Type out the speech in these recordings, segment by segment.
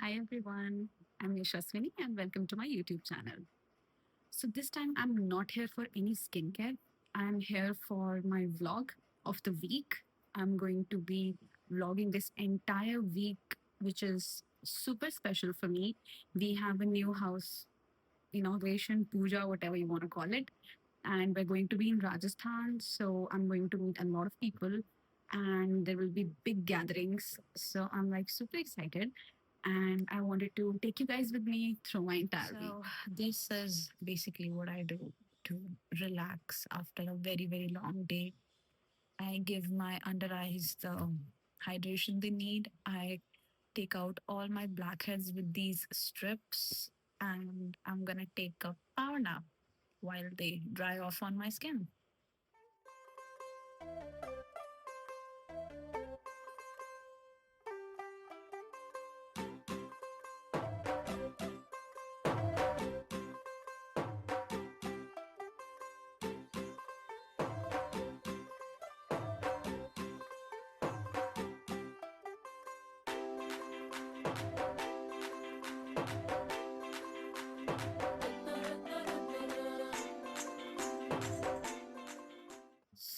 Hi everyone, I'm Yashaswini and welcome to my YouTube channel. So this time I'm not here for any skincare. I'm here for my vlog of the week. I'm going to be vlogging this entire week, which is super special for me. We have a new house inauguration, puja, whatever you want to call it. And we're going to be in Rajasthan. So I'm going to meet a lot of people and there will be big gatherings. So I'm like super excited. And I wanted to take you guys with me through my entire week. So this is basically what I do to relax after a very, very long day. I give my under eyes the hydration they need. I take out all my blackheads with these strips, and I'm gonna take a power nap while they dry off on my skin.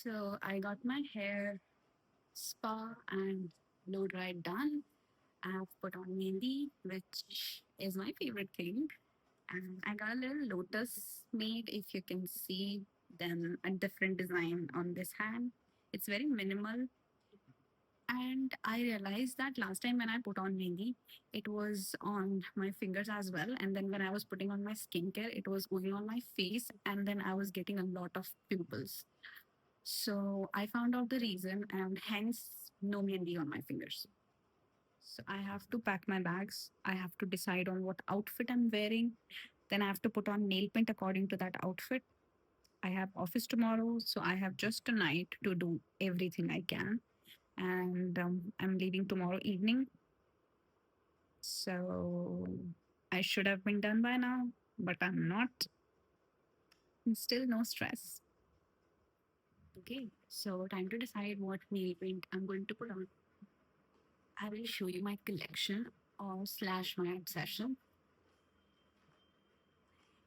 So I got my hair spa and blow dried done. I've put on mehndi, which is my favorite thing. And I got a little lotus made, if you can see, then a different design on this hand. It's very minimal. And I realized that last time when I put on mehndi, it was on my fingers as well. And then when I was putting on my skincare, it was going on my face. And then I was getting a lot of pimples. So I found out the reason, and hence no mehndi on my fingers. So I have to pack my bags. I have to decide on what outfit I'm wearing. Then I have to put on nail paint according to that outfit. I have office tomorrow, so I have just a night to do everything I can. And I'm leaving tomorrow evening. So I should have been done by now, but I'm not. And still no stress. Okay, so time to decide what nail paint I'm going to put on. I will show you my collection or slash my obsession.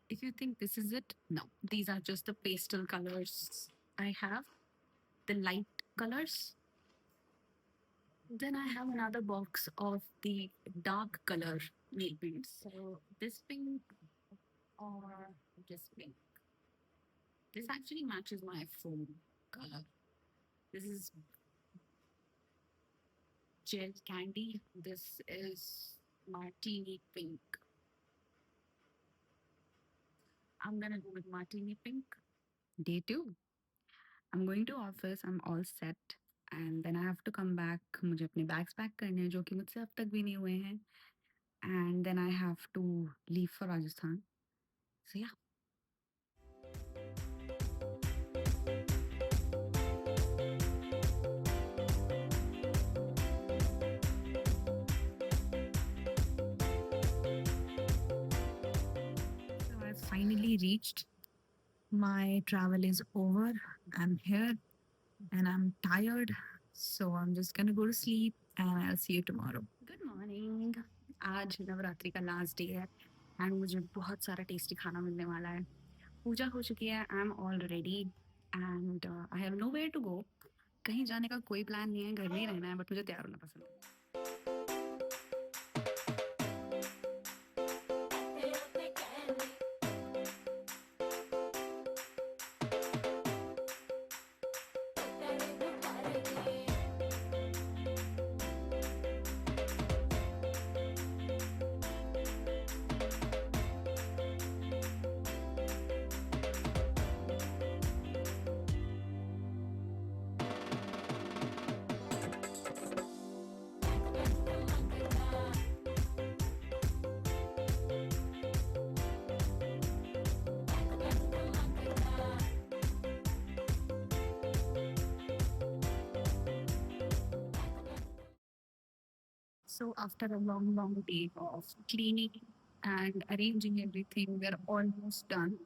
If you think this is it, no. These are just the pastel colors I have, the light colors. Then I have another box of the dark color nail paints. So this pink or this pink. This actually matches my phone color. This is gel candy. This is martini pink. I'm gonna go with martini pink. Day two. I'm going to office. I'm all set. And then I have to come back. मुझे अपने bags pack करने हैं जो कि मुझसे अब तक भी नहीं हुए हैं. And then I have to leave for Rajasthan. So yeah. So I've finally reached. My travel is over. I'm here and I'm tired. So I'm just gonna go to sleep and I'll see you tomorrow. Good morning. आज नवरात्रि का last day है and मुझे बहुत सारा tasty खाना मिलने वाला है. पूजा हो चुकी है. I am all ready and I have nowhere to go. कहीं जाने का कोई प्लान नहीं है. घर में ही रहना है बट मुझे तैयार होना पसंद है. So after a long, long day of cleaning and arranging everything, we're almost done.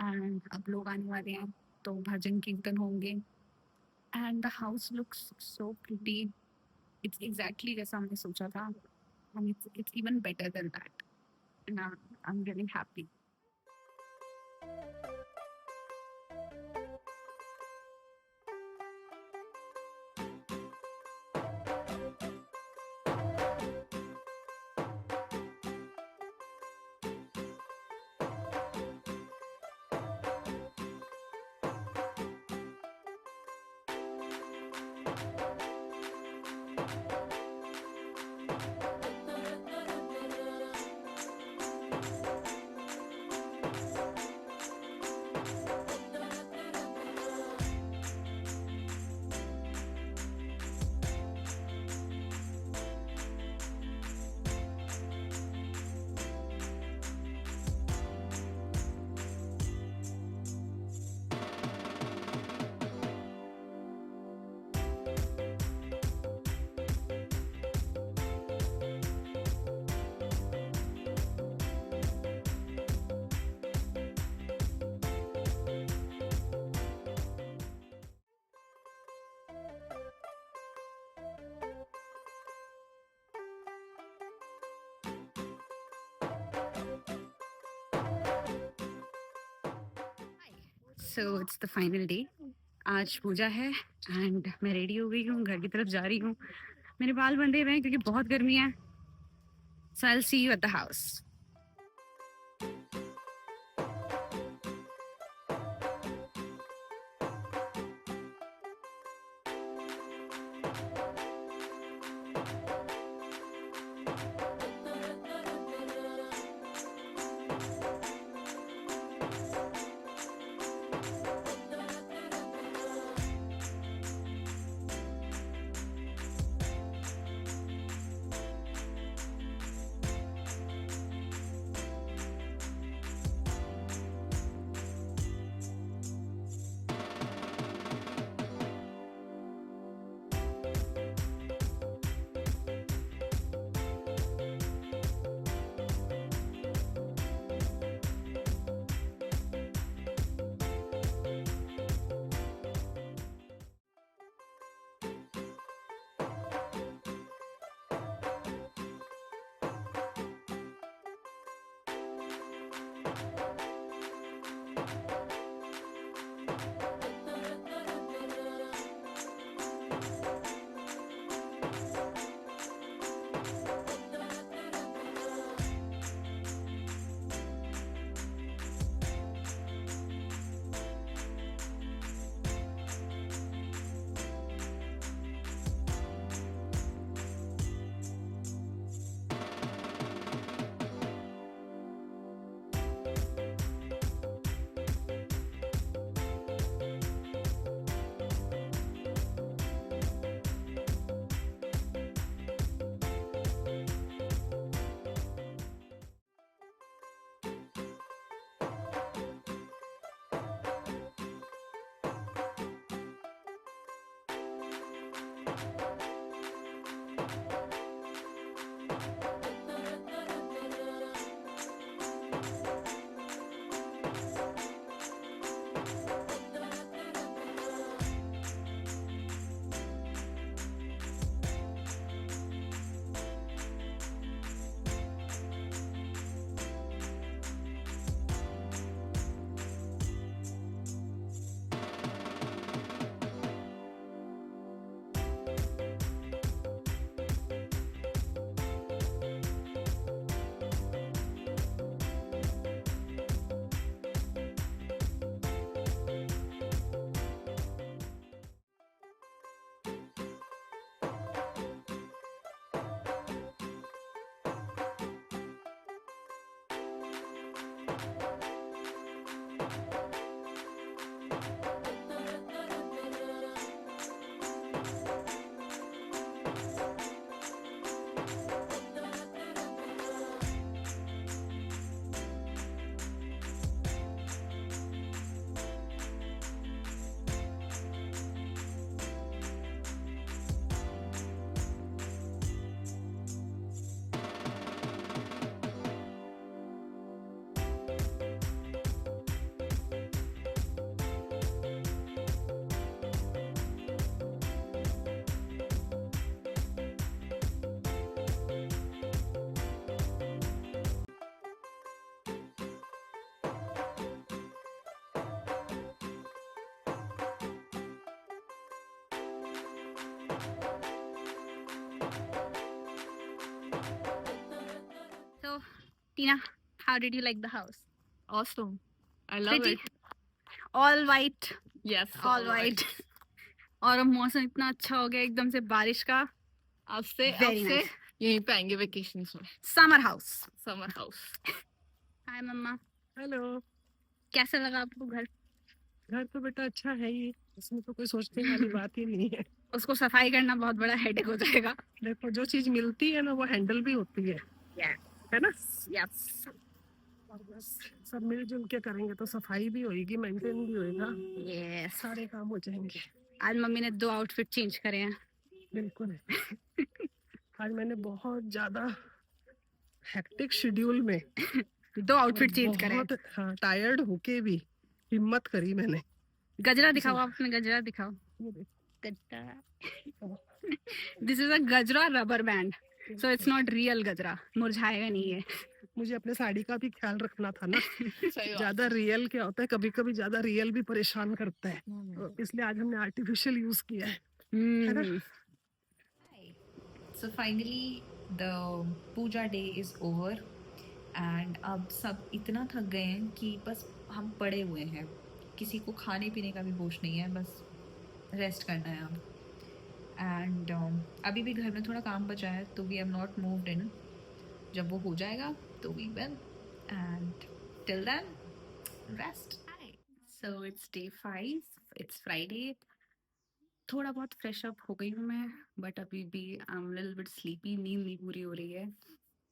And अब लोग आने वाले हैं तो भजन कीर्तन होंगे. And the house looks so pretty. It's exactly जैसा हमने सोचा था. and it's even better than that. And I'm really happy. So it's the final day. आज पूजा है एंड मैं रेडी हो गई हूँ, घर की तरफ जा रही हूँ. मेरे बाल बंधे हुए हैं क्योंकि बहुत गर्मी है. So I'll see you at the house. So, Tina, how did you like the house? Awesome. I love Pretty? it. All white. Yes. All white. और अब मौसम इतना अच्छा हो गया एकदम से बारिश का. अब से Very nice. यहीं पे आएंगे वेकेशन में. Summer house. Summer house. Hi मम्मा. हेलो. कैसा लगा आपको घर? घर तो बेटा अच्छा है ही, इसमें तो कोई सोचने वाली बात ही नहीं है. उसको सफाई करना बहुत बड़ा हेडेक हो जाएगा. देखो जो चीज मिलती है ना वो हैंडल भी होती है. है ना? Yes. और बस सब मिलजुल के करेंगे तो सफाई भी होएगी, मेंटेन भी होएगा, Yes. सारे काम हो जाएंगे. आज मम्मी ने 2 आउटफिट चेंज करे हैं. बिल्कुल. आज मैंने बहुत ज्यादा हेक्टिक शेड्यूल में 2 आउटफिट चेंज करे हैं. बहुत टायर्ड होके भी हिम्मत करी मैंने. गजरा दिखाओ, आपने गजरा दिखाओ. दिस इज अ गजरा rubber band, so it's not real गजरा. मुरझाएगा नहीं है. मुझे अपने साड़ी का भी ख्याल रखना था ना. सही बात. ज्यादा रियल क्या होता है, कभी कभी ज्यादा रियल भी परेशान करता है, इसलिए आज हमने आर्टिफिशियल यूज किया है. है ना? So finally the puja day is over and अब सब इतना थक गए हैं कि बस हम पड़े हुए हैं. किसी को खाने पीने का भी होश नहीं है, बस रेस्ट करना है अब. एंड अभी भी घर में थोड़ा काम बचा है तो we have not moved in. जब वो हो जाएगा तो we will. And till then rest. So it's day 5. It's Friday. थोड़ा बहुत फ्रेश अप हो गई हूँ मैं, बट अभी भी I am little bit sleepy. नींद नहीं पूरी हो रही है.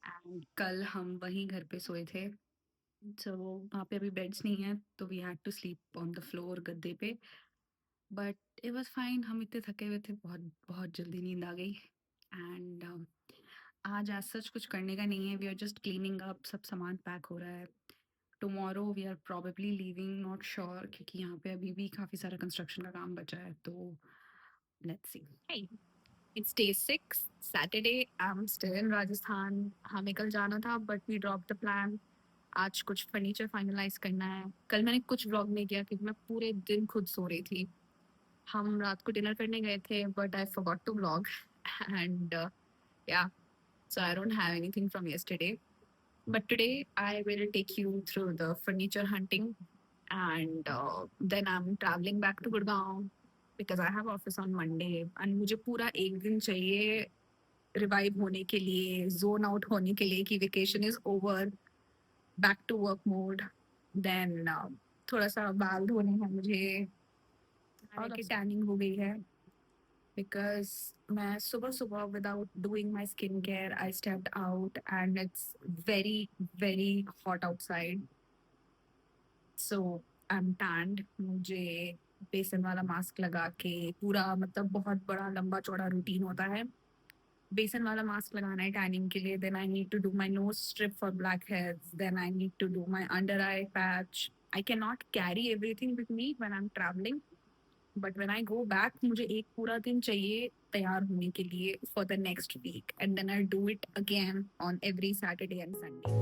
एंड कल हम वहीं घर पे सोए थे, सो वहाँ पे अभी बेड्स नहीं है तो we had to sleep on the floor, गद्दे पे. But it was fine. हम इतने थके हुए थे, बहुत बहुत जल्दी नींद आ गई. एंड आज आज सच कुछ करने का नहीं है. We are just cleaning up. सब सामान पैक हो रहा है. Tomorrow we are probably leaving, not sure, क्योंकि यहाँ पे अभी भी काफ़ी सारा कंस्ट्रक्शन का काम बचा है. तो let's see. Hey, it's day 6, Saturday. I'm still in Rajasthan. हमें कल जाना था but we drop the plan. आज कुछ फर्नीचर फाइनलाइज करना है. कल मैंने कुछ व्लॉग नहीं किया क्योंकि मैं पूरे दिन खुद सो रही थी. हम रात को डिनर करने गए थे but I forgot to vlog. And yeah, so I don't have anything from yesterday. But today I will take you through the furniture hunting, and then I'm traveling back to Gurgaon because I have office on Monday. And मुझे पूरा एक दिन चाहिए revive होने के लिए, zone out होने के लिए कि vacation is over, back to work mode. Then थोड़ा सा बाल धोने हैं मुझे, और टैनिंग हो गई है because मैं सुबह सुबह without doing my skincare I stepped out and it's very very hot outside, so I'm tanned. मुझे बेसन वाला मास्क लगा के पूरा, मतलब बहुत बड़ा लंबा चौड़ा रूटीन होता है. बेसन वाला मास्क लगाना है टैनिंग के लिए. Then I need to do my nose strip for blackheads. Then I need to do my under eye patch. I cannot carry everything with me when I am travelling, but when I go back मुझे एक पूरा दिन चाहिए तैयार होने के लिए for the next week. And then I do it again on every Saturday and Sunday.